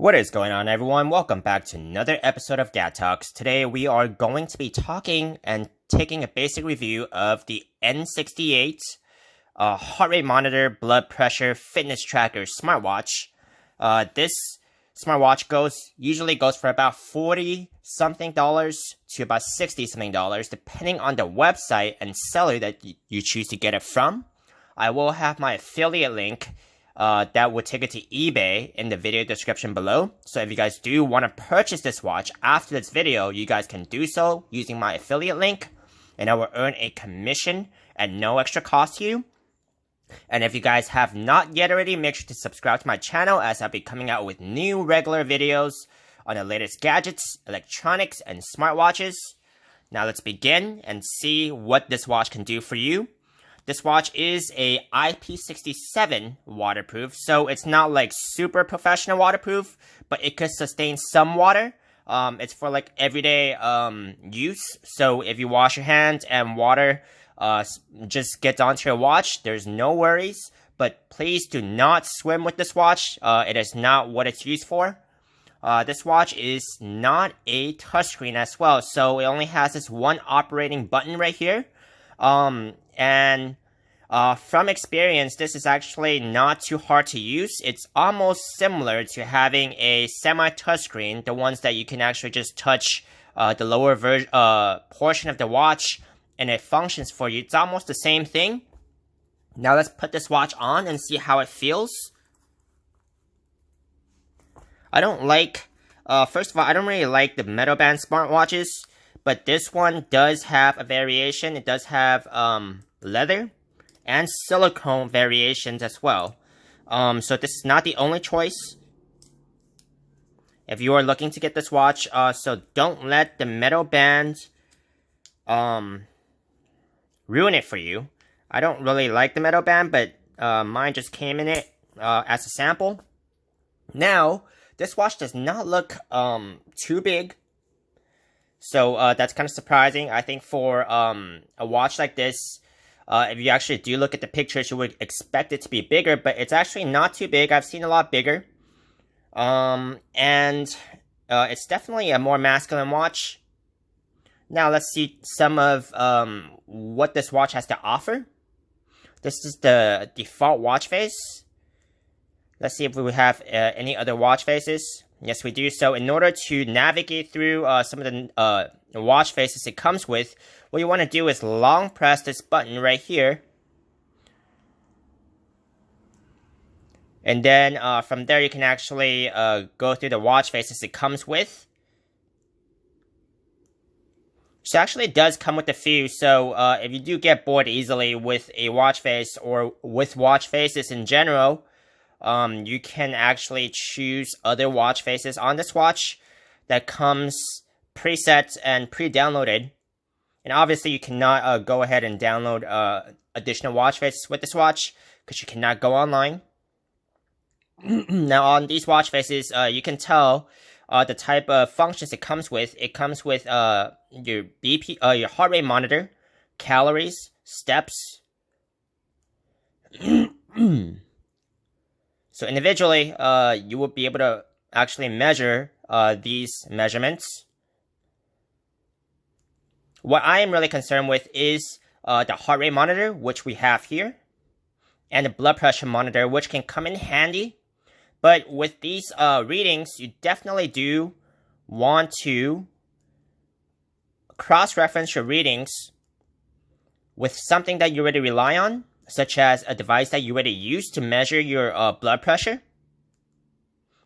What is going on, everyone? Welcome back to another episode of Dad Talks. Today we are going to be talking and taking a basic review of the N58 heart rate monitor, blood pressure, fitness tracker smartwatch. This smartwatch usually goes for about $40 something to about $60 something, depending on the website and seller that you choose to get it from. I will have my affiliate link that will take it to eBay in the video description below. So if you guys do want to purchase this watch after this video, you guys can do so using my affiliate link, and I will earn a commission at no extra cost to you. And if you guys have not yet already, make sure to subscribe to my channel, as I'll be coming out with new regular videos on the latest gadgets, electronics, and smartwatches. Now let's begin and see what this watch can do for you. This watch is a IP67 waterproof, so it's not like super professional waterproof, but it could sustain some water. It's for like everyday use, so if you wash your hands and water just gets onto your watch, there's no worries. But please do not swim with this watch. It is not what it's used for. This watch is not a touchscreen as well, so it only has this one operating button right here. From experience, this is actually not too hard to use. It's almost similar to having a semi-touchscreen, the ones that you can actually just touch the lower portion of the watch, and it functions for you. It's almost the same thing. Now let's put this watch on and see how it feels. I don't like, first of all, I don't really like the metal band smartwatches, but this one does have a variation. It does have leather and silicone variations as well. So this is not the only choice if you are looking to get this watch. So don't let the metal band ruin it for you. I don't really like the metal band, but mine just came in it as a sample. Now, this watch does not look too big. So that's kind of surprising. I think for a watch like this, if you actually do look at the pictures, you would expect it to be bigger, but it's actually not too big. I've seen a lot bigger. It's definitely a more masculine watch. Now let's see some of what this watch has to offer. This is the default watch face. Let's see if we have any other watch faces. Yes, we do. So in order to navigate through some of the watch faces it comes with, what you want to do is long press this button right here. And then from there you can actually go through the watch faces it comes with. So actually it does come with a few, so if you do get bored easily with a watch face or with watch faces in general, you can actually choose other watch faces on this watch that comes preset and pre-downloaded. And obviously you cannot go ahead and download additional watch faces with this watch, because you cannot go online. Now on these watch faces, you can tell the type of functions it comes with. It comes with your BP, your heart rate monitor, calories, steps. So individually, you will be able to actually measure these measurements. What I am really concerned with is the heart rate monitor, which we have here, and the blood pressure monitor, which can come in handy. But with these readings, you definitely do want to cross-reference your readings with something that you already rely on, such as a device that you already use to measure your blood pressure,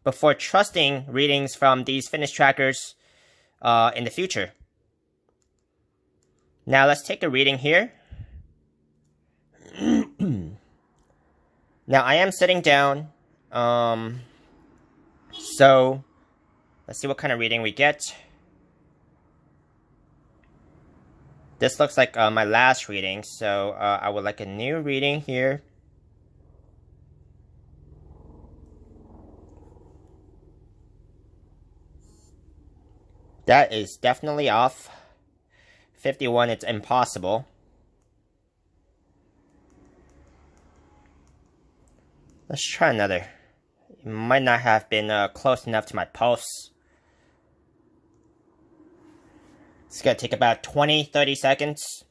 before trusting readings from these fitness trackers in the future. Now let's take a reading here. Now I am sitting down, so let's see what kind of reading we get. This looks like my last reading, so I would like a new reading here. That is definitely off. 51, it's impossible. Let's try another. It might not have been close enough to my pulse. It's gonna take about 20-30 seconds.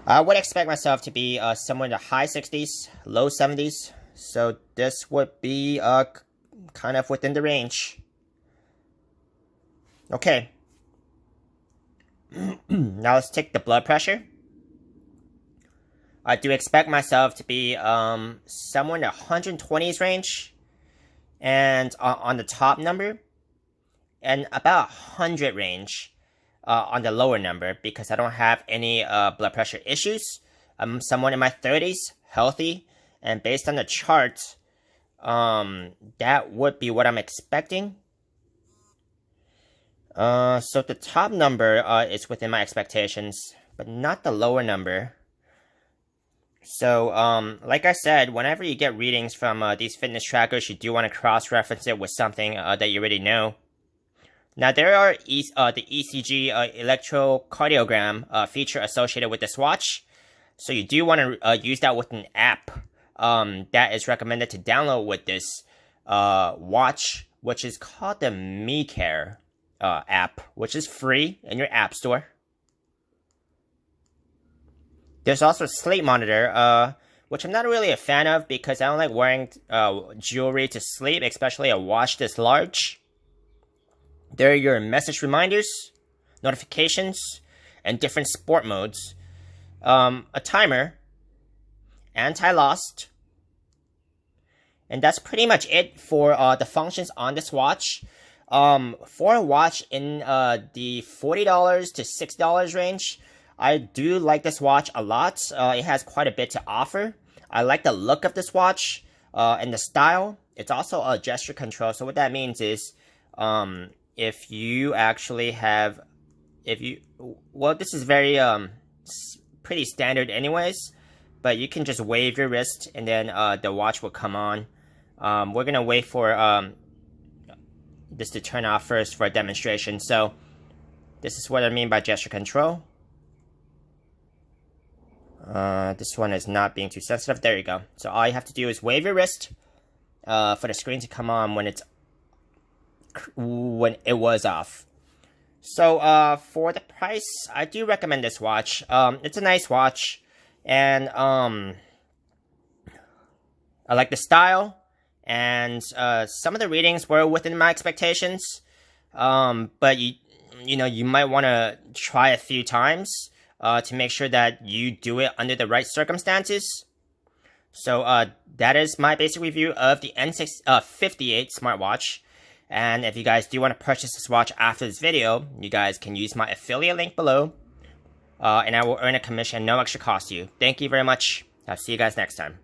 I would expect myself to be somewhere in the high 60s, low 70s. So this would be kind of within the range. Okay. Now let's take the blood pressure. I do expect myself to be somewhere in the 120s range, and on the top number, and about 100 range on the lower number, because I don't have any blood pressure issues. I'm someone in my 30s, healthy, and based on the chart, that would be what I'm expecting. So the top number is within my expectations, but not the lower number. So, like I said, whenever you get readings from these fitness trackers, you do want to cross-reference it with something that you already know. Now, there are the Ecg Electrocardiogram feature associated with this watch. So you do want to use that with an app that is recommended to download with this watch, which is called the MeCare app, which is free in your app store. There's also a sleep monitor, which I'm not really a fan of because I don't like wearing jewelry to sleep, especially a watch this large. There are your message reminders, notifications, and different sport modes. A timer, anti-lost, and that's pretty much it for the functions on this watch. For a watch in the $40 to $6 range, I do like this watch a lot. It has quite a bit to offer. I like the look of this watch and the style. It's also a gesture control. So what that means is, if you actually have, well, this is very pretty standard anyways, but you can just wave your wrist and then the watch will come on. We're gonna wait for this to turn off first for a demonstration. So this is what I mean by gesture control. This one is not being too sensitive. There you go. So all you have to do is wave your wrist for the screen to come on when it was off. So for the price, I do recommend this watch. It's a nice watch, and I like the style, and some of the readings were within my expectations. But you might want to try a few times to make sure that you do it under the right circumstances. So that is my basic review of the N58 Smartwatch. And if you guys do want to purchase this watch after this video, you guys can use my affiliate link below. And I will earn a commission, no extra cost to you. Thank you very much. I'll see you guys next time.